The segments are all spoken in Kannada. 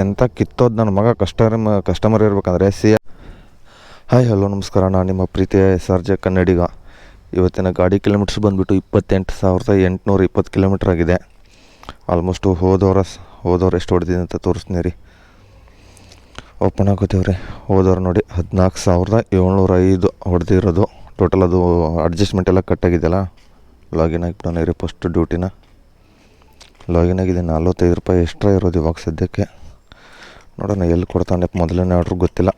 ಎಂಥ ಕಿತ್ತೋದು ನನ್ನ ಮಗ ಕಸ್ಟಮರ್ ಇರ್ಬೇಕಂದ್ರೆ ಹಾಯ್ ಹಲೋ ನಮಸ್ಕಾರ, ನಾನು ನಿಮ್ಮ ಪ್ರೀತಿಯ SRJ ಕನ್ನಡಿಗ. ಇವತ್ತಿನ ಗಾಡಿ ಕಿಲೋಮೀಟರ್ಸ್ ಬಂದುಬಿಟ್ಟು 28,820 ಕಿಲೋಮೀಟ್ರ್ ಆಗಿದೆ. ಆಲ್ಮೋಸ್ಟು ಹೋದವ್ರು ಎಷ್ಟು ಹೊಡೆದಿದೆ ಅಂತ ತೋರಿಸ್ತೀನಿ ರೀ. ಓಪನ್ ಆಗೋದೇವ್ರಿ. ಹೋದವ್ರು ನೋಡಿ 14,705 ಹೊಡೆದಿರೋದು ಟೋಟಲ್. ಅದು ಅಡ್ಜಸ್ಟ್ಮೆಂಟ್ ಎಲ್ಲ ಕಟ್ಟಾಗಿದೆಯಲ್ಲ. ಲಾಗಿನ್ ಆಗಿಬಿಟ್ಟವನೇ ರೀ ಫಸ್ಟ್ ಡ್ಯೂಟಿನ. ಲಾಗಿನ್ ಆಗಿದೆ. 45 ರೂಪಾಯಿ ಎಕ್ಸ್ಟ್ರಾ ಇರೋದು ಇವಾಗ ಸದ್ಯಕ್ಕೆ. ನೋಡೋಣ ಎಲ್ಲಿ ಕೊಡ್ತಾನೆ. ಮೊದಲನೇ ಆರ್ಡ್ರ್ ಗೊತ್ತಿಲ್ಲ.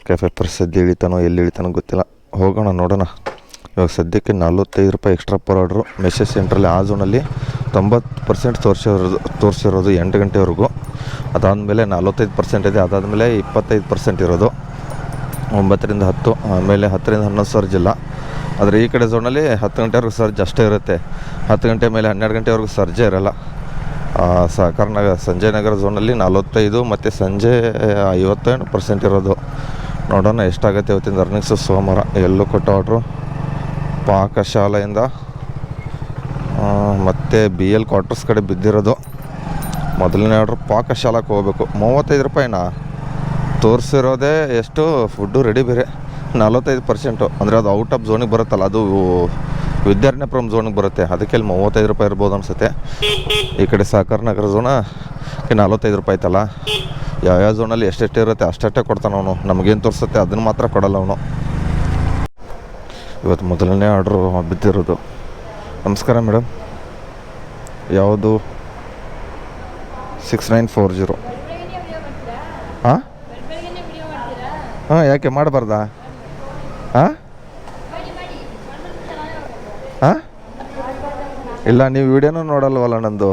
ಕೆಫೆ ಸದ್ಯ ಎಲ್ಲಿ ಇಳಿತಾನೋ ಗೊತ್ತಿಲ್ಲ. ಹೋಗೋಣ ನೋಡೋಣ. ಇವಾಗ ಸದ್ಯಕ್ಕೆ 45 ರೂಪಾಯಿ ಎಕ್ಸ್ಟ್ರಾ ಪರ್ ಆರ್ಡ್ರು. ಮೆಸೇಜ್ ಸೆಂಟ್ರಲ್ಲಿ ಆ ಝೋನಲ್ಲಿ 90% ತೋರಿಸಿರೋದು 8 ಗಂಟೆವರೆಗೂ. ಅದಾದಮೇಲೆ 45% ಇದೆ. ಅದಾದಮೇಲೆ 25% ಇರೋದು 9 ರಿಂದ 10, ಆಮೇಲೆ 10 ರಿಂದ 11 ಸರ್ಜ್ ಇಲ್ಲ. ಆದರೆ ಈ ಕಡೆ ಝೋನಲ್ಲಿ 10 ಗಂಟೆವರೆಗೂ ಸರ್ಜ್ ಅಷ್ಟೇ ಇರುತ್ತೆ. 10 ಗಂಟೆ ಮೇಲೆ 12 ಗಂಟೆವರೆಗೂ ಸರ್ಜೇ ಇರೋಲ್ಲ. ಸಹಕಾರ ನಗರ ಸಂಜಯ್ ನಗರ ಝೋನಲ್ಲಿ 45 ಮತ್ತು ಸಂಜೆ 50% ಇರೋದು. ನೋಡೋಣ ಎಷ್ಟಾಗುತ್ತೆ ಇವತ್ತಿನ ಅರ್ನಿಂಗ್ಸು. ಸೋಮವಾರ ಎಲ್ಲೂ ಕೊಟ್ಟ ಆರ್ಡ್ರು ಪಾಕಶಾಲೆಯಿಂದ ಮತ್ತು BL ಕ್ವಾರ್ಟರ್ಸ್ ಕಡೆ ಬಿದ್ದಿರೋದು. ಮೊದಲನೇ ಆರ್ಡ್ರು ಪಾಕಶಾಲೆಗೆ ಹೋಗಬೇಕು. 35 ರೂಪಾಯಿನ ತೋರಿಸಿರೋದೇ ಎಷ್ಟು ಫುಡ್ಡು ರೆಡಿ ಬೇರೆ 45%. ಅಂದರೆ ಅದು ಔಟ್ ಆಫ್ ಝೋನಿಗೆ ಬರುತ್ತಲ್ಲ, ಅದು ವಿದ್ಯಾರಣ್ಯಪುರಂ ಝೋನಿಗೆ ಬರುತ್ತೆ. ಅದಕ್ಕೆ ಇಲ್ಲಿ 35 ರೂಪಾಯಿ ಇರ್ಬೋದು ಅನಿಸುತ್ತೆ. ಈ ಕಡೆ ಸಹಕಾರ ನಗರ ಝೋನ 45 ರೂಪಾಯಿ ಐತಲ್ಲ. ಯಾವ್ಯಾವ ಝೋನಲ್ಲಿ ಎಷ್ಟೆಷ್ಟು ಇರುತ್ತೆ ಅಷ್ಟೇ ಕೊಡ್ತಾನೆ ಅವನು. ನಮಗೇನು ತೋರಿಸುತ್ತೆ ಅದನ್ನು ಮಾತ್ರ ಕೊಡಲ್ಲ ಅವನು. ಇವತ್ತು ಮೊದಲನೇ ಆರ್ಡ್ರು ಬಿದ್ದಿರೋದು. ನಮಸ್ಕಾರ ಮೇಡಮ್, ಯಾವುದು 6940? ಹಾಂ ಯಾಕೆ ಮಾಡಬಾರ್ದಾ? ಹಾಂ ಇಲ್ಲ, ನೀವು ವೀಡಿಯೋನೂ ನೋಡಲ್ವಲ್ಲ ನಂದು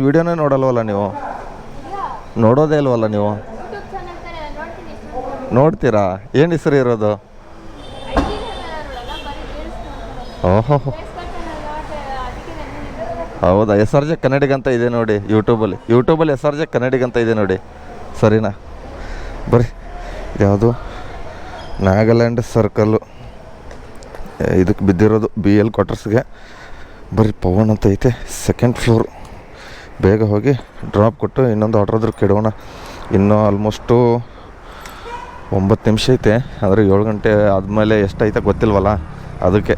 ವೀಡಿಯೋನೇ ನೋಡಲ್ವಲ್ಲ ನೀವು? ನೋಡೋದೇ ಇಲ್ವಲ್ಲ ನೀವು? ನೋಡ್ತೀರಾ? ಏನು ಹೆಸರು ಇರೋದು? ಓಹೋ, ಹೌದಾ? SRJ ಕನ್ನಡಿಗ ಅಂತ ಇದೆ ನೋಡಿ ಯೂಟ್ಯೂಬಲ್ಲಿ SRJ ಕನ್ನಡಿಗ ಅಂತ ಇದೆ ನೋಡಿ. ಸರಿನಾ? ಬರ್ರಿ. ಯಾವುದು ನಾಗಾಲ್ಯಾಂಡ್ ಸರ್ಕಲ್ಲು ಇದಕ್ಕೆ ಬಿದ್ದಿರೋದು BL ಕ್ವಾರ್ಟರ್ಸ್ಗೆ. ಬರ್ರಿ, ಪವನ್ ಅಂತ ಐತೆ 2nd ಫ್ಲೋರ್. ಬೇಗ ಹೋಗಿ ಡ್ರಾಪ್ ಕೊಟ್ಟು ಇನ್ನೊಂದು ಆರ್ಡ್ರ್ ಆದರೂ ಕೆಡೋಣ. ಇನ್ನೂ ಆಲ್ಮೋಸ್ಟು 9 ನಿಮಿಷ ಐತೆ. ಆದರೆ 7 ಗಂಟೆ ಆದಮೇಲೆ ಎಷ್ಟೈತೆ ಗೊತ್ತಿಲ್ವಲ್ಲ, ಅದಕ್ಕೆ.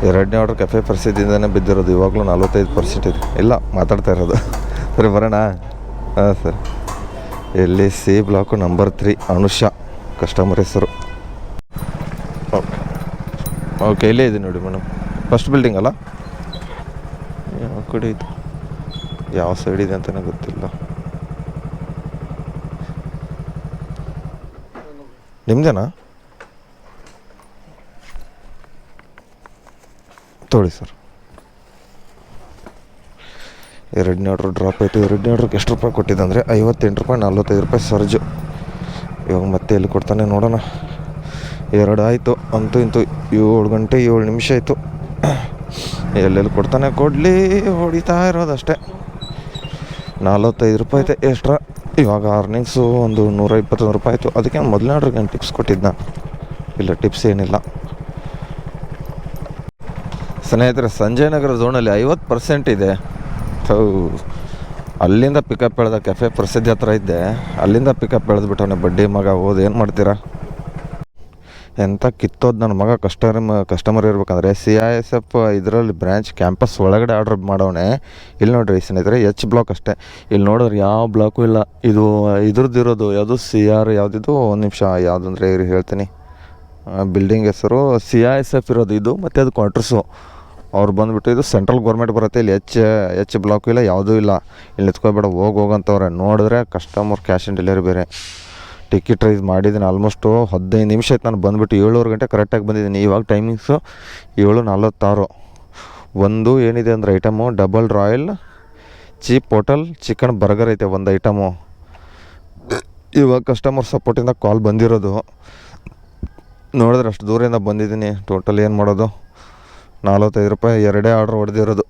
ಎರಡನೇ ಆರ್ಡ್ರ್ ಕೆಫೆ ಪರಿಸ್ಥಿತಿಯಿಂದನೇ ಬಿದ್ದಿರೋದು. ಇವಾಗಲೂ 45% ಇದೆ. ಇಲ್ಲ, ಮಾತಾಡ್ತಾ ಇರೋದು. ಸರಿ, ಬರೋಣ. ಹಾಂ ಸರ್. ಎಲ್ಲಿ C block number 3 Anusha customer ಹೆಸರು. ಓಕೆ, ಇಲ್ಲೇ ಇದೆ ನೋಡಿ ಮೇಡಮ್. ಫಸ್ಟ್ ಬಿಲ್ಡಿಂಗ್ ಅಲ್ಲ? ಯಾವ ಕಡೆ ಇದು, ಯಾವ ಸೈಡ್ ಇದೆ ಅಂತಲೇ ಗೊತ್ತಿಲ್ಲ. ನಿಮ್ಮದೇನಾ? ತೊಳಿ ಸರ್. ಎರಡನೇ ಆರ್ಡ್ರ್ ಡ್ರಾಪ್ ಆಯಿತು. ಎರಡನೇ ಆರ್ಡ್ರಿಗೆ ಎಷ್ಟು ರೂಪಾಯಿ ಕೊಟ್ಟಿದ್ದೆ ಅಂದರೆ 58 ರೂಪಾಯಿ, 45 ರೂಪಾಯಿ ಸರ್ಜು. ಇವಾಗ ಮತ್ತೆ ಎಲ್ಲಿ ಕೊಡ್ತಾನೆ ನೋಡೋಣ. 2 ಆಯಿತು. ಅಂತೂ ಇಂತೂ 7 ಗಂಟೆ 7 ನಿಮಿಷ ಆಯಿತು. ಎಲ್ಲೆಲ್ಲಿ ಕೊಡ್ತಾನೆ ಕೊಡಲಿ, ಹೊಡಿತಾ ಇರೋದಷ್ಟೇ. 45 ರೂಪಾಯಿ ಐತೆ ಎಕ್ಸ್ಟ್ರಾ. ಇವಾಗ ಅರ್ನಿಂಗ್ಸು ಒಂದು 121 ರೂಪಾಯಿ ಆಯಿತು. ಅದಕ್ಕೆ ಮೊದಲನೇ ಆರ್ಡ್ರಿಗೆ ಏನು ಟಿಪ್ಸ್ ಕೊಟ್ಟಿದ್ದ? ಇಲ್ಲ, ಟಿಪ್ಸ್ ಏನಿಲ್ಲ. ಸ್ನೇಹಿತರೆ, ಸಂಜಯ್ ನಗರ ಝೋನಲ್ಲಿ 50% ಇದೆ. ಅಲ್ಲಿಂದ ಪಿಕಪ್ ಹೇಳ್ದ. ಕೆಫೆ ಪ್ರಸಿದ್ಧಿ ಹತ್ರ ಇದ್ದೆ, ಅಲ್ಲಿಂದ ಪಿಕಪ್ ಬೆಳೆದ್ಬಿಟ್ಟವನೇ ಬಡ್ಡಿ ಮಗ. ಏನು ಮಾಡ್ತೀರಾ? ಎಂಥ ಕಿತ್ತೋದು ನನ್ನ ಮಗ ಕಸ್ಟಮರ್ ಇರ್ಬೇಕಂದ್ರೆ. CISF ಇದರಲ್ಲಿ ಬ್ರ್ಯಾಂಚ್ ಕ್ಯಾಂಪಸ್ ಒಳಗಡೆ ಆರ್ಡ್ರ್ ಮಾಡೋನೆ. ಇಲ್ಲಿ ನೋಡ್ರಿ ಸ್ನೇಹಿತರೆ, H ಬ್ಲಾಕ್ ಅಷ್ಟೇ. ಇಲ್ಲಿ ನೋಡೋರು ಯಾವ ಬ್ಲಾಕು ಇಲ್ಲ. ಇದು ಇದ್ರದ್ದಿರೋದು ಯಾವುದು CR ಯಾವುದಿದು, ಒಂದು ನಿಮಿಷ ಯಾವುದಂದ್ರೆ ಹೇಳ್ತೀನಿ. ಬಿಲ್ಡಿಂಗ್ ಹೆಸರು CISF ಇರೋದು ಇದು. ಮತ್ತು ಅದು ಕ್ವಾರ್ಟರ್ಸು ಅವ್ರು ಬಂದುಬಿಟ್ಟು. ಇದು ಸೆಂಟ್ರಲ್ ಗೌರ್ಮೆಂಟ್ ಬರುತ್ತೆ. ಇಲ್ಲಿ H ಬ್ಲಾಕು ಇಲ್ಲ, ಯಾವುದೂ ಇಲ್ಲ. ಇಲ್ಲಿ ನಿಂತ್ಕೊಬೇಡ, ಹೋಗಂತವ್ರೆ. ನೋಡಿದ್ರೆ ಕಸ್ಟಮರ್ ಕ್ಯಾಶ್ ಆನ್ ಡೆಲಿವರಿ ಬೇರೆ. ಟಿಕೆಟ್ ರೈಸ್ ಮಾಡಿದ್ದೀನಿ. ಆಲ್ಮೋಸ್ಟು 15 ನಿಮಿಷ ಆಯ್ತು. ನಾನು ಬಂದುಬಿಟ್ಟು 7:30 ಗಂಟೆ ಕರೆಕ್ಟಾಗಿ ಬಂದಿದ್ದೀನಿ. ಇವಾಗ ಟೈಮಿಂಗ್ಸು 7:46. ಒಂದು ಏನಿದೆ ಅಂದರೆ item double royal cheap hotel chicken burger ಐತೆ ಒಂದು ಐಟಮು. ಇವಾಗ ಕಸ್ಟಮರ್ ಸಪೋರ್ಟಿಂದ ಕಾಲ್ ಬಂದಿರೋದು. ನೋಡಿದ್ರೆ ಅಷ್ಟು ದೂರದಿಂದ ಬಂದಿದ್ದೀನಿ. ಟೋಟಲ್ ಏನು ಮಾಡೋದು, 45 ರೂಪಾಯಿ. ಎರಡೇ ಆರ್ಡ್ರ್ ಹೊಡೆದಿರೋದು.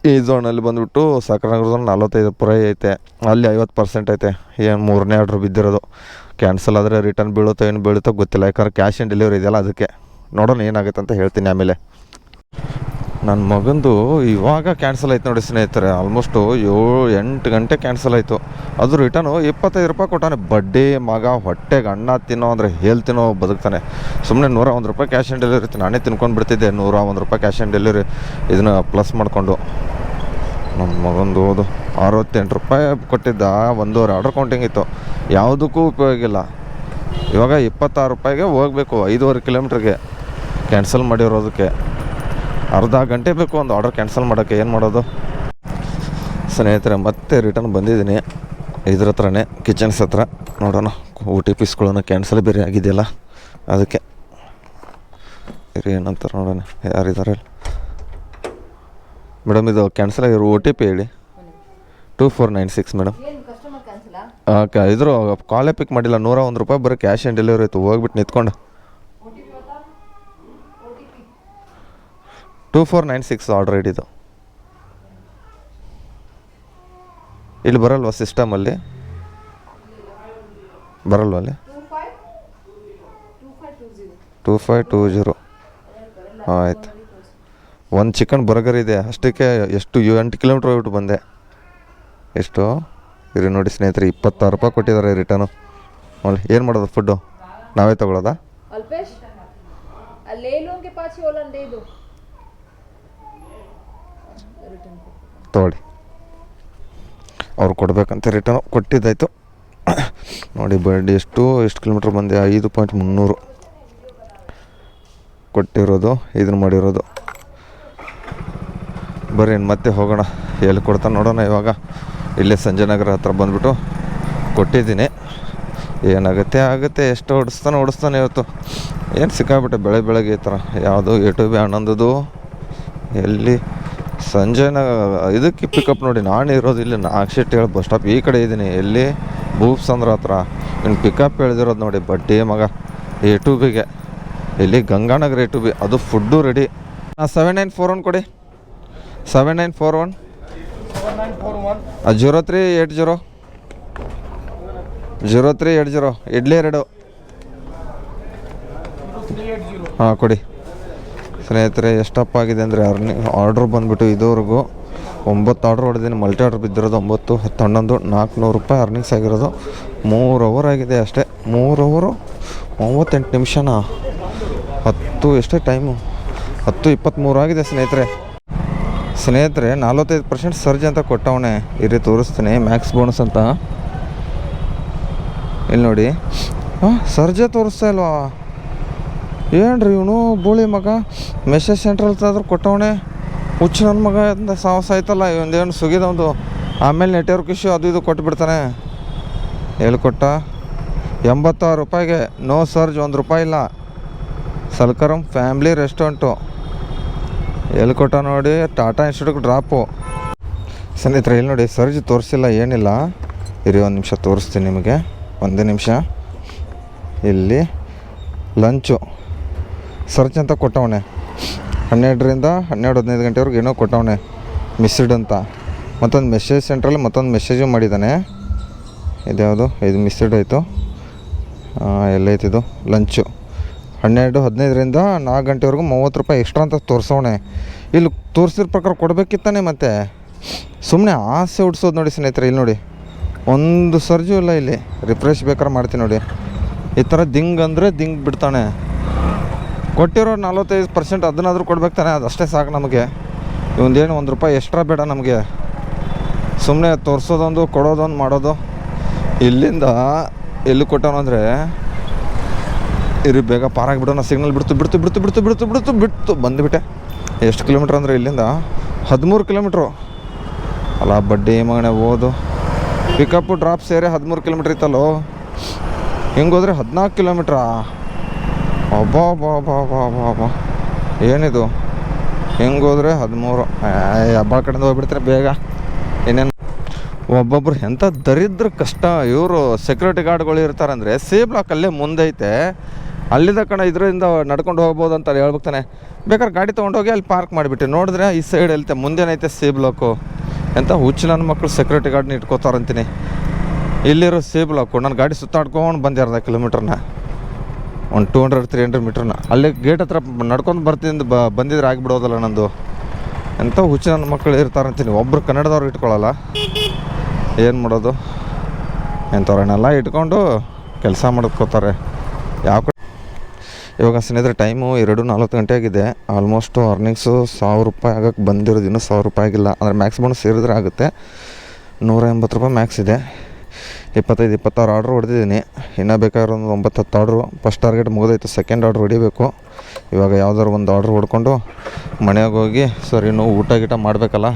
ಈ ಝೋನಲ್ಲಿ ಬಂದುಬಿಟ್ಟು ಸಹಕಾರ ಝೋನ್ 45 ರೂಪಾಯಿ ಐತೆ. ಅಲ್ಲಿ 50% ಐತೆ. ಏನು 3ನೇ ಆರ್ಡ್ರ್ ಬಿದ್ದಿರೋದು. ಕ್ಯಾನ್ಸಲ್ ಆದರೆ ರಿಟರ್ನ್ ಬೀಳುತ್ತೋ ಏನು ಬೀಳುತ್ತೋ ಗೊತ್ತಿಲ್ಲ. ಯಾಕಂದ್ರೆ ಕ್ಯಾಶ್ ಆನ್ ಡೆಲಿವರಿ ಇದೆಯಲ್ಲ, ಅದಕ್ಕೆ. ನೋಡೋಣ ಏನಾಗುತ್ತೆ ಅಂತ ಹೇಳ್ತೀನಿ ಆಮೇಲೆ. ನನ್ನ ಮಗಂದು ಇವಾಗ ಕ್ಯಾನ್ಸಲ್ ಆಯ್ತು ನೋಡಿ ಸ್ನೇಹಿತರೆ. ಆಲ್ಮೋಸ್ಟು 7-8 ಗಂಟೆ ಕ್ಯಾನ್ಸಲ್ ಆಯಿತು. ಅದು ರಿಟರ್ನು 25 ರೂಪಾಯಿ ಕೊಟ್ಟಾನೆ. ಬಡ್ಡಿ ಮಗ, ಹೊಟ್ಟೆಗೆ ಅನ್ನ ತಿನ್ನೋ ಅಂದರೆ ಹೇಳಿ ತಿನ್ನೋ ಬದುಕ್ತಾನೆ. ಸುಮ್ಮನೆ 101 ರೂಪಾಯಿ ಕ್ಯಾಶ್ ಆನ್ ಡೆಲಿವರಿ ಇತ್ತು, ನಾನೇ ತಿನ್ಕೊಂಡು ಬಿಡ್ತಿದ್ದೆ. 101 ರೂಪಾಯಿ ಕ್ಯಾಶ್ ಆನ್ ಡೆಲಿವರಿ ಇದನ್ನು ಪ್ಲಸ್ ಮಾಡಿಕೊಂಡು. ನಮ್ಮ ಮಗಂದು 68 ರೂಪಾಯಿ ಕೊಟ್ಟಿದ್ದ, 1.5 ಆರ್ಡ್ರ್ ಕೌಂಟಿಂಗ್ ಇತ್ತು. ಯಾವುದಕ್ಕೂ ಉಪಯೋಗ ಇಲ್ಲ. ಇವಾಗ 26 ರೂಪಾಯಿಗೆ ಹೋಗಬೇಕು 5.5 ಕಿಲೋಮೀಟ್ರಿಗೆ ಕ್ಯಾನ್ಸಲ್ ಮಾಡಿರೋದಕ್ಕೆ. ಅರ್ಧ ಗಂಟೆ ಬೇಕು ಒಂದು ಆರ್ಡರ್ ಕ್ಯಾನ್ಸಲ್ ಮಾಡೋಕ್ಕೆ. ಏನು ಮಾಡೋದು ಸ್ನೇಹಿತರೆ? ಮತ್ತೆ ರಿಟರ್ನ್ ಬಂದಿದ್ದೀನಿ ಇದ್ರ ಹತ್ರನೇ, ಕಿಚನ್ಸ್ ಹತ್ರ. ನೋಡೋಣ OTPಸ್ಗಳನ್ನು ಕ್ಯಾನ್ಸಲ್ ಬೇರೆ ಆಗಿದೆಯಲ್ಲ ಅದಕ್ಕೆ. ಏನಂತಾರೆ ನೋಡೋಣ, ಯಾರಿದ್ದಾರೆ ಮೇಡಮ್? ಇದು ಕ್ಯಾನ್ಸಲ್ ಆಗಿರೋ OTP ಹೇಳಿ. 2496 ಮೇಡಮ್. ಇದ್ರು ಕಾಲೇ ಪಿಕ್ ಮಾಡಿಲ್ಲ. 101 ರೂಪಾಯಿ ಬರೀ ಕ್ಯಾಶ್ ಆನ್ ಡೆಲಿವರಿ ಇತ್ತು. ಹೋಗ್ಬಿಟ್ಟು ನಿಂತ್ಕೊಂಡು 2496 ಆರ್ಡ್ರ್ ಹಿಡಿದು ಇಲ್ಲಿ ಬರಲ್ವಾ? ಸಿಸ್ಟಮಲ್ಲಿ ಬರಲ್ವ? ಅಲ್ಲಿ 2520. ಆಯ್ತು. ಒಂದು ಚಿಕನ್ ಬರ್ಗರ್ ಇದೆ ಅಷ್ಟಕ್ಕೆ. ಎಷ್ಟು 8 ಕಿಲೋಮೀಟ್ರ್ ಹೋಗ್ಬಿಟ್ಟು ಬಂದೆ. ಎಷ್ಟು ಇರಿ ನೋಡಿ ಸ್ನೇಹಿತರೆ, 26 ರೂಪಾಯಿ ಕೊಟ್ಟಿದ್ದಾರೆ ರಿಟರ್ನು. ನೋಡಿ ಏನು ಮಾಡೋದು? ಫುಡ್ಡು ನಾವೇ ತಗೊಳ್ಳೋದಾ? ತಗೊಳ್ಳಿ, ಅವ್ರು ಕೊಡಬೇಕಂತ ರಿಟರ್ನು ಕೊಟ್ಟಿದ್ದಾಯಿತು. ನೋಡಿ ಬಡ್ಡಿ ಎಷ್ಟು ಕಿಲೋಮೀಟ್ರ್ ಬಂದೆ? 5.300 ಕೊಟ್ಟಿರೋದು, ಇದನ್ನು ಮಾಡಿರೋದು. ಬರ್ರಿ ಮತ್ತೆ ಹೋಗೋಣ. ಎಲ್ಲಿ ಕೊಡ್ತಾನೆ ನೋಡೋಣ. ಇವಾಗ ಇಲ್ಲೇ ಸಂಜಯನಗರ ಹತ್ರ ಬಂದುಬಿಟ್ಟು ಕೊಟ್ಟಿದ್ದೀನಿ. ಏನಾಗುತ್ತೆ ಎಷ್ಟು ಓಡಿಸ್ತಾನೆ ಇವತ್ತು. ಏನು ಸಿಕ್ಕಾಬಿಟ್ಟೆ ಬೆಳಗ್ಗೆ ಈ ಥರ. ಯಾವುದು A2B ಆನಂದದು ಎಲ್ಲಿ ಇದಕ್ಕೆ ಪಿಕಪ್ ನೋಡಿ. ನಾನು ಇರೋದು ಇಲ್ಲಿ ನಾಗಶೆಟ್ಟಿ ಹೇಳಿ ಬಸ್ ಸ್ಟಾಪ್ ಈ ಕಡೆ ಇದ್ದೀನಿ. ಎಲ್ಲಿ ಭೂಪ್ಸಂದ್ರ ಹತ್ರ. ಇನ್ನು ಪಿಕಪ್ ಹೇಳ್ದಿರೋದು ನೋಡಿ ಬಡ್ಡಿ ಮಗ A2Bಗೆ. ಇಲ್ಲಿ ಗಂಗಾನಗರ A2B, ಅದು ಫುಡ್ಡು ರೆಡಿ. 7941 ಕೊಡಿ. 7941 0380 0380 ಇಡ್ಲಿ 2. ಹಾಂ ಕೊಡಿ ಸ್ನೇಹಿತರೆ. ಎಷ್ಟಪ್ಪ ಆಗಿದೆ ಅಂದರೆ ಆರ್ಡ್ರ್ ಬಂದುಬಿಟ್ಟು ಇದುವರೆಗೂ 9 ಆರ್ಡ್ರ್ ಹೊಡೆದೀನಿ. ಮಲ್ಟಿ ಆರ್ಡ್ರ್ ಬಿದ್ದಿರೋದು 9, 10, 11, 400 ರೂಪಾಯಿ ಅರ್ನಿಂಗ್ಸ್ ಆಗಿರೋದು. 3 ಅವರ್ ಆಗಿದೆ ಅಷ್ಟೇ. 3 ಅವರು 38 ನಿಮಿಷನಾ? 10 ಎಷ್ಟೇ ಟೈಮು? 10:23 ಆಗಿದೆ ಸ್ನೇಹಿತರೆ. 45% ಸರ್ಜ್ ಅಂತ ಕೊಟ್ಟವನೇ. ಇರಿ ತೋರಿಸ್ತೀನಿ, ಮ್ಯಾಕ್ಸ್ ಬೋನಸ್ ಅಂತ. ಇಲ್ಲಿ ನೋಡಿ, ಸರ್ಜೆ ತೋರಿಸ್ತಾ ಇಲ್ವಾ? ಏನ್ರಿ ಇವನು ಬೋಳಿ ಮಗ. ಮೆಸೇಜ್ ಸೆಂಟ್ರಲ್ ಆದ್ರೂ ಕೊಟ್ಟವನೇ. ಹುಚ್ಚು ನನ್ನ ಮಗ ಅಂತ ಸಾಹಸ ಆಯ್ತಲ್ಲ ಇವಂದೇನು ಸುಗಿದವನು. ಆಮೇಲೆ ನೆಟ್ವರ್ಕ್ ಇಶ್ಯೂ ಅದು ಇದು ಕೊಟ್ಟುಬಿಡ್ತಾನೆ. ಹೇಳ್ಕೊಟ್ಟ 86 ರೂಪಾಯಿಗೆ ನೋ ಸರ್ಜ್, 1 ರೂಪಾಯಿ ಇಲ್ಲ. ಸಲ್ಕರಂ ಫ್ಯಾಮ್ಲಿ ರೆಸ್ಟೋರೆಂಟು ಹೇಳ್ಕೊಟ್ಟ ನೋಡಿ. Tata institute drop. ಸ್ನೇಹಿತರೆ ಇಲ್ಲಿ ನೋಡಿ, ಸರ್ಜ್ ತೋರಿಸಿಲ್ಲ ಏನಿಲ್ಲ. ಇರಿ 1 ನಿಮಿಷ ತೋರಿಸ್ತೀನಿ ನಿಮಗೆ, 1 ನಿಮಿಷ. ಇಲ್ಲಿ ಲಂಚು ಸರ್ಚ್ ಅಂತ ಕೊಟ್ಟವನೆ. 12ರಿಂದ 12-15 ಗಂಟೆವರೆಗೆ ಏನೋ ಕೊಟ್ಟವನೆ ಮಿಸ್ಡ್ ಅಂತ. ಮತ್ತೊಂದು ಮೆಸೇಜ್ ಸೆಂಟ್ರಲ್ಲಿ ಮತ್ತೊಂದು ಮೆಸೇಜು ಮಾಡಿದ್ದಾನೆ. ಇದ್ಯಾವುದು? ಇದು ಮಿಸ್ಡ್ ಆಯಿತು. ಎಲ್ಲೈತಿದು ಲಂಚು. 12-15ರಿಂದ 4 ಗಂಟೆವರೆಗೂ 30 ರೂಪಾಯಿ ಎಕ್ಸ್ಟ್ರಾ ಅಂತ ತೋರಿಸೋಣೆ. ಇಲ್ಲಿ ತೋರಿಸಿದ ಪ್ರಕಾರ ಕೊಡಬೇಕಿತ್ತಾನೆ. ಮತ್ತು ಸುಮ್ಮನೆ ಆಸೆ ಹುಡ್ಸೋದು ನೋಡಿ ಸ್ನೇಹಿತರೆ. ಇಲ್ಲಿ ನೋಡಿ, ಒಂದು ಸರ್ಜು ಇಲ್ಲ. ಇಲ್ಲಿ ರಿಫ್ರೆಶ್ ಬೇಕಾದ್ರೆ ಮಾಡ್ತೀನಿ ನೋಡಿ. ಈ ಥರ ದಿಂಗ್ ಅಂದರೆ ದಿಂಗ್ ಬಿಡ್ತಾನೆ. ಕೊಟ್ಟಿರೋ 45% ಅದನ್ನಾದರೂ ಕೊಡ್ಬೇಕು ತಾನೆ. ಅದಷ್ಟೇ ಸಾಕು ನಮಗೆ. ಇವಂದೇನು 1 ರೂಪಾಯಿ ಎಕ್ಸ್ಟ್ರಾ ಬೇಡ ನಮಗೆ. ಸುಮ್ಮನೆ ತೋರಿಸೋದೊಂದು ಕೊಡೋದೊಂದು ಮಾಡೋದು. ಇಲ್ಲಿಂದ ಎಲ್ಲಿ ಕೊಟ್ಟವನು ಅಂದರೆ, ಇರಿ ಬೇಗ ಪಾರಾಗಿಬಿಡೋಣ. ಸಿಗ್ನಲ್ ಬಿಡ್ತು ಬಂದುಬಿಟ್ಟೆ. ಎಷ್ಟು ಕಿಲೋಮೀಟ್ರ್ ಅಂದರೆ ಇಲ್ಲಿಂದ 13 ಕಿಲೋಮೀಟ್ರು ಅಲ್ಲ. ಬಡ್ಡಿ ಮಗನೇ ಓದು. ಪಿಕಪ್ಪು ಡ್ರಾಪ್ ಸೇರಿ 13 ಕಿಲೋಮೀಟ್ರ್ ಇತ್ತಲ್ಲೋ. ಹಿಂಗೋದ್ರೆ 14 ಕಿಲೋಮೀಟ್ರಾ? ಅಬ್ಬಾ ಏನಿದು? ಹೆಂಗೋದ್ರೆ 13. ಹಬ್ಬ ಕಡೆಯಿಂದ ಹೋಗ್ಬಿಡ್ತಾರೆ ಬೇಗ. ಇನ್ನೇನು ಒಬ್ಬೊಬ್ರು ಎಂಥ ದರಿದ್ರ ಕಷ್ಟ. ಇವರು ಸೆಕ್ಯೂರಿಟಿ ಗಾರ್ಡ್ಗಳು ಇರ್ತಾರಂದರೆ ಸಿ ಬ್ಲಾಕ್ ಅಲ್ಲೇ ಮುಂದೈತೆ. ಅಲ್ಲಿದ್ದ ಕಣ ಇದರಿಂದ ನಡ್ಕೊಂಡು ಹೋಗ್ಬೋದು ಅಂತ ಹೇಳ್ಬೇಕಾನೆ. ಬೇಕಾದ್ರೆ ಗಾಡಿ ತೊಗೊಂಡೋಗಿ ಅಲ್ಲಿ ಪಾರ್ಕ್ ಮಾಡಿಬಿಟ್ಟು ನೋಡಿದ್ರೆ ಈ ಸೈಡ್ ಎಲ್ತೆ ಮುಂದೆನೈತೆ ಸಿ ಬ್ಲಾಕು. ಎಂಥ ಹುಚ್ಚು ನನ್ನ ಮಕ್ಕಳು ಸೆಕ್ಯೂರಿಟಿ ಗಾರ್ಡ್ನ ಇಟ್ಕೋತಾರಂತೀನಿ. ಇಲ್ಲಿರೋ ಸಿ ಬ್ಲಾಕು. ನಾನು ಗಾಡಿ ಸುತ್ತಾಡ್ಕೊಂಡು ಬಂದೆ 1/2 ಕಿಲೋಮೀಟ್ರನ್ನ, ಒಂದು 200-300 ಮೀಟ್ರನ್ನ. ಅಲ್ಲಿ ಗೇಟ್ ಹತ್ರ ನಡ್ಕೊಂಡು ಬಂದಿದ್ರೆ ಆಗಿಬಿಡೋದಲ್ಲ ನಂದು. ಎಂಥ ಹುಚ್ಚು ನನ್ನ ಮಕ್ಕಳು ಇರ್ತಾರಂತೀನಿ. ಒಬ್ಬರು ಕನ್ನಡದವ್ರು ಇಟ್ಕೊಳ್ಳಲ್ಲ, ಏನು ಮಾಡೋದು? ಎಂಥವ್ರನ್ನೆಲ್ಲ ಇಟ್ಕೊಂಡು ಕೆಲಸ ಮಾಡ್ಕೋತಾರೆ. ಯಾವ ಇವಾಗ ಸ್ನೇಹಿತರೆ ಟೈಮು 2:40 ಗಂಟೆ ಆಗಿದೆ. ಆಲ್ಮೋಸ್ಟು ಅರ್ನಿಂಗ್ಸು 1000 ರೂಪಾಯಿ ಆಗೋಕ್ಕೆ ಬಂದಿರೋದು, ಇನ್ನೂ 1000 ರೂಪಾಯಿ ಆಗಿಲ್ಲ. ಅಂದರೆ ಮ್ಯಾಕ್ಸ್ ಬೋನಸ್ ಸೇರಿದ್ರೆ ಆಗುತ್ತೆ. 180 ರೂಪಾಯಿ ಮ್ಯಾಕ್ಸ್ ಇದೆ. 25-26 ಆರ್ಡ್ರ್ ಹೊಡೆದಿದ್ದೀನಿ. ಇನ್ನೂ ಬೇಕಾದ್ರೆ ಒಂದು 9-10 ಆರ್ಡ್ರು. ಫಸ್ಟ್ ಟಾರ್ಗೆಟ್ ಮುಗಿದೋಯ್ತು, ಸೆಕೆಂಡ್ ಆರ್ಡ್ರ್ ಹೊಡಿಬೇಕು. ಇವಾಗ ಯಾವ್ದಾದ್ರು ಒಂದು ಆರ್ಡ್ರ್ ಹೊಡ್ಕೊಂಡು ಮನೆಯಾಗ ಹೋಗಿ ಸರ್ ಇನ್ನೂ ಊಟ ಗೀಟ ಮಾಡಬೇಕಲ್ಲ,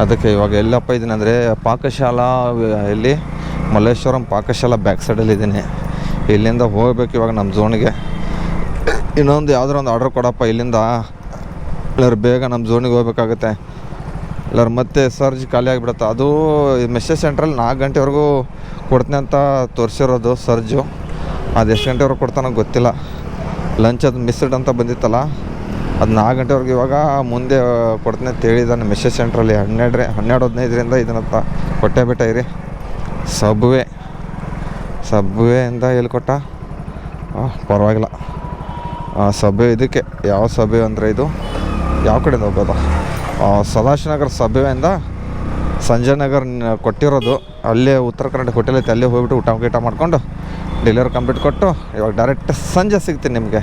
ಅದಕ್ಕೆ ಇವಾಗ ಎಲ್ಲಪ್ಪ ಇದ್ದೀನಿ ಅಂದರೆ ಪಾಕಶಾಲಾ, ಇಲ್ಲಿ ಮಲ್ಲೇಶ್ವರಂ ಪಾಕಶಾಲಾ ಬ್ಯಾಕ್ ಸೈಡಲ್ಲಿದ್ದೀನಿ. ಇಲ್ಲಿಂದ ಹೋಗ್ಬೇಕು ಇವಾಗ ನಮ್ಮ ಝೋನಿಗೆ. ಇನ್ನೊಂದು ಯಾವ್ದಾರು ಒಂದು ಆರ್ಡ್ರ್ ಕೊಡಪ್ಪ ಇಲ್ಲಿಂದ, ಎಲ್ಲರೂ ಬೇಗ ನಮ್ಮ ಝೋನಿಗೆ ಹೋಗ್ಬೇಕಾಗತ್ತೆ. ಎಲ್ಲರೂ ಮತ್ತೆ ಸರ್ಜ್ ಖಾಲಿ ಆಗಿಬಿಡುತ್ತೆ. ಅದು ಮೆಸೇಜ್ ಸೆಂಟ್ರಲ್ಲಿ 4 ಗಂಟೆವರೆಗೂ ಕೊಡ್ತೀನಿ ಅಂತ ತೋರಿಸಿರೋದು ಸರ್ಜು. ಅದು ಎಷ್ಟು ಗಂಟೆವರೆಗೂ ಕೊಡ್ತಾನೋ ಗೊತ್ತಿಲ್ಲ. ಲಂಚ್ ಅದು ಮಿಸ್ಡ್ ಅಂತ ಬಂದಿತ್ತಲ್ಲ, ಅದು 4 ಗಂಟೆವರೆಗೂ ಇವಾಗ ಮುಂದೆ ಕೊಡ್ತೀನಿ ಅಂತ ಹೇಳಿದ್ದಾನೆ ಮೆಸೇಜ್ ಸೆಂಟ್ರಲ್ಲಿ. 12:15 ಇದನ್ನತ್ತ ಕೊಟ್ಟೆ ಬಿಟ್ಟ ಇರಿ. ಸಬ್ವೆಯಿಂದ ಎಲ್ಲಿ ಕೊಟ್ಟ? ಪರವಾಗಿಲ್ಲ. ಸಬ್ವೆ ಇದಕ್ಕೆ ಯಾವ ಸಬ್ವೆ ಅಂದರೆ ಇದು ಯಾವ ಕಡೆಯಿಂದ ಹೋಗೋದು? ಸದಾಶಿವನಗರ ಸಬ್ವೆಯಿಂದ ಸಂಜಯ್ ನಗರ್ ಕೊಟ್ಟಿರೋದು. ಅಲ್ಲೇ ಉತ್ತರ ಕರ್ನಾಟಕ ಹೋಟೆಲ್ ಐತೆ, ಅಲ್ಲೇ ಹೋಗ್ಬಿಟ್ಟು ಊಟ ಗೀಟ ಮಾಡಿಕೊಂಡು ಡೆಲಿವರಿ ಕಂಪ್ಲೀಟ್ ಕೊಟ್ಟು ಇವಾಗ ಡೈರೆಕ್ಟ್ ಸಂಜೆ ಸಿಗ್ತೀನಿ ನಿಮಗೆ.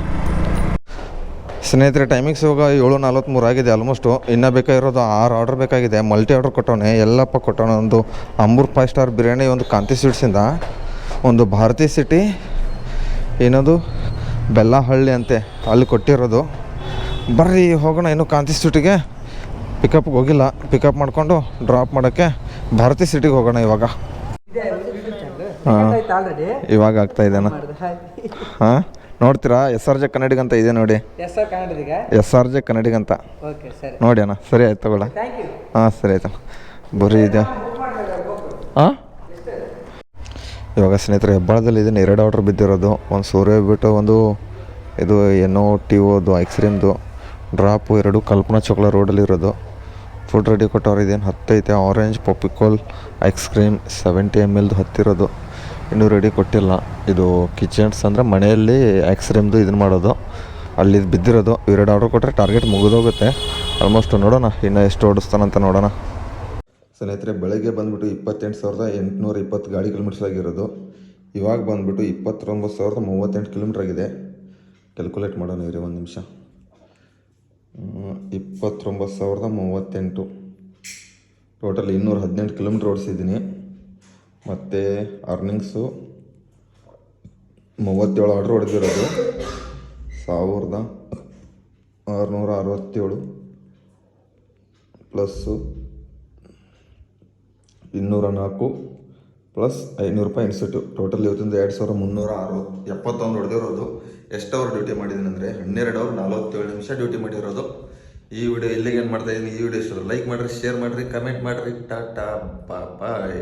ಸ್ನೇಹಿತರೆ ಟೈಮಿಂಗ್ಸ್ ಇವಾಗ 7:43 ಆಗಿದೆ ಆಲ್ಮೋಸ್ಟು. ಇನ್ನೂ ಬೇಕಾಗಿರೋದು 6 ಆರ್ಡ್ರ್ ಬೇಕಾಗಿದೆ. ಮಲ್ಟಿ ಆರ್ಡ್ರ್ ಕೊಟ್ಟವನೆ, ಎಲ್ಲಪ್ಪ ಕೊಟ್ಟವನೆ. ಒಂದು ಅಂಬೂರ್ 5 ಸ್ಟಾರ್ ಬಿರಿಯಾನಿ, ಒಂದು ಕಾಂತಿ ಸ್ವೀಟ್ಸಿಂದ, ಒಂದು ಭಾರತಿ ಸಿಟಿ, ಏನದು ಬೆಲ್ಲಹಳ್ಳಿ ಅಂತೆ, ಅಲ್ಲಿ ಕೊಟ್ಟಿರೋದು. ಬರ್ರಿ ಹೋಗೋಣ. ಇನ್ನು ಕಾಂತಿ ಸ್ವೀಟಿಗೆ ಪಿಕಪ್ಗೆ ಹೋಗಿಲ್ಲ, ಪಿಕಪ್ ಮಾಡಿಕೊಂಡು ಡ್ರಾಪ್ ಮಾಡೋಕ್ಕೆ ಭಾರತಿ ಸಿಟಿಗೆ ಹೋಗೋಣ ಇವಾಗ. ಹಾಂ ಇವಾಗ ಆಗ್ತಾಯಿದ್ದೇನ? ಹಾಂ ನೋಡ್ತೀರಾ? SRJ ಕನ್ನಡಿಗ ಅಂತ ಇದೆ ನೋಡಿ, SRJ ಕನ್ನಡಿಗ ಅಂತ ನೋಡಿ ಅಣ್ಣ. ಸರಿ ಆಯ್ತು ತಗೊಳ್ಳ. ಹಾಂ ಸರಿ ಆಯ್ತು ಬರೀ ಇದೆ. ಹಾಂ ಇವಾಗ ಸ್ನೇಹಿತರೆ ಹೆಬ್ಬಾಳದಲ್ಲಿ ಇದನ್ನು 2 ಆರ್ಡ್ರ್ ಬಿದ್ದಿರೋದು. ಒಂದು ಸೂರ್ಯ ಬಿಟ್ಟು ಒಂದು ಇದು NOTOದು ಐಸ್ ಕ್ರೀಮ್ದು ಡ್ರಾಪು, 2 ಕಲ್ಪನಾ ಚೌಕ ರೋಡಲ್ಲಿರೋದು. Food ready ಕೊಟ್ಟವ್ರು. ಇದೇನು 10 ಐತೆ. ಆರೆಂಜ್ ಪಾಪಿಕೋಲ್ ಐಸ್ ಕ್ರೀಮ್ 70 ml ಹತ್ತಿರೋದು, ಇನ್ನೂ ರೆಡಿ ಕೊಟ್ಟಿಲ್ಲ. ಇದು ಕಿಚನ್ಸ್ ಅಂದರೆ ಮನೆಯಲ್ಲಿ ಐಸ್ ಕ್ರೀಮ್ದು ಇದನ್ನು ಮಾಡೋದು, ಅಲ್ಲಿ ಬಿದ್ದಿರೋದು. 2 ಆರ್ಡ್ರ್ ಕೊಟ್ಟರೆ ಟಾರ್ಗೆಟ್ ಮುಗಿದೋಗುತ್ತೆ ಆಲ್ಮೋಸ್ಟ್. ನೋಡೋಣ ಇನ್ನು ಎಷ್ಟು ಓಡಿಸ್ತಾನಂತ ನೋಡೋಣ. ಸ್ನೇಹಿತರೆ ಬೆಳಗ್ಗೆ ಬಂದುಬಿಟ್ಟು 28,820 ಗಾಡಿ ಕಿಲೋಮೀಟರ್ಸ್ ಆಗಿರೋದು. ಇವಾಗ ಬಂದುಬಿಟ್ಟು 29,038 ಕಿಲೋಮೀಟ್ರ್ ಆಗಿದೆ. ಕ್ಯಾಲ್ಕುಲೇಟ್ ಮಾಡೋಣ ಇರಿ ಒಂದು ನಿಮಿಷ. 29,038 ಟೋಟಲ್ 218 ಕಿಲೋಮೀಟ್ರ್ ಓಡಿಸಿದ್ದೀನಿ. ಮತ್ತು ಅರ್ನಿಂಗ್ಸು 37 ಆರ್ಡ್ರ್ ಹೊಡೆದಿರೋದು. 1,667 ಪ್ಲಸ್ಸು 204 ಪ್ಲಸ್ 500 ರೂಪಾಯಿ ಇನ್ಸೆಂಟಿವ್. ಟೋಟಲ್ ಇವತ್ತಿಂದ 2,371 ಹೊಡೆದಿರೋದು. ಎಷ್ಟು ಅವರ್ ಡ್ಯೂಟಿ ಮಾಡಿದ್ದೀನಿ ಅಂದರೆ 12 ಅವರ್ 47 ನಿಮಿಷ ಡ್ಯೂಟಿ ಮಾಡಿರೋದು. ಈ ವಿಡಿಯೋ ಇಲ್ಲಿಗೆ ಏನು ಮಾಡ್ತಾಯಿದ್ದೀನಿ. ಈ ವಿಡಿಯೋ ಇಷ್ಟ ಲೈಕ್ ಮಾಡಿರಿ, ಶೇರ್ ಮಾಡಿರಿ, ಕಮೆಂಟ್ ಮಾಡಿರಿ. ಟಾಟಾ ಬಾಯ್.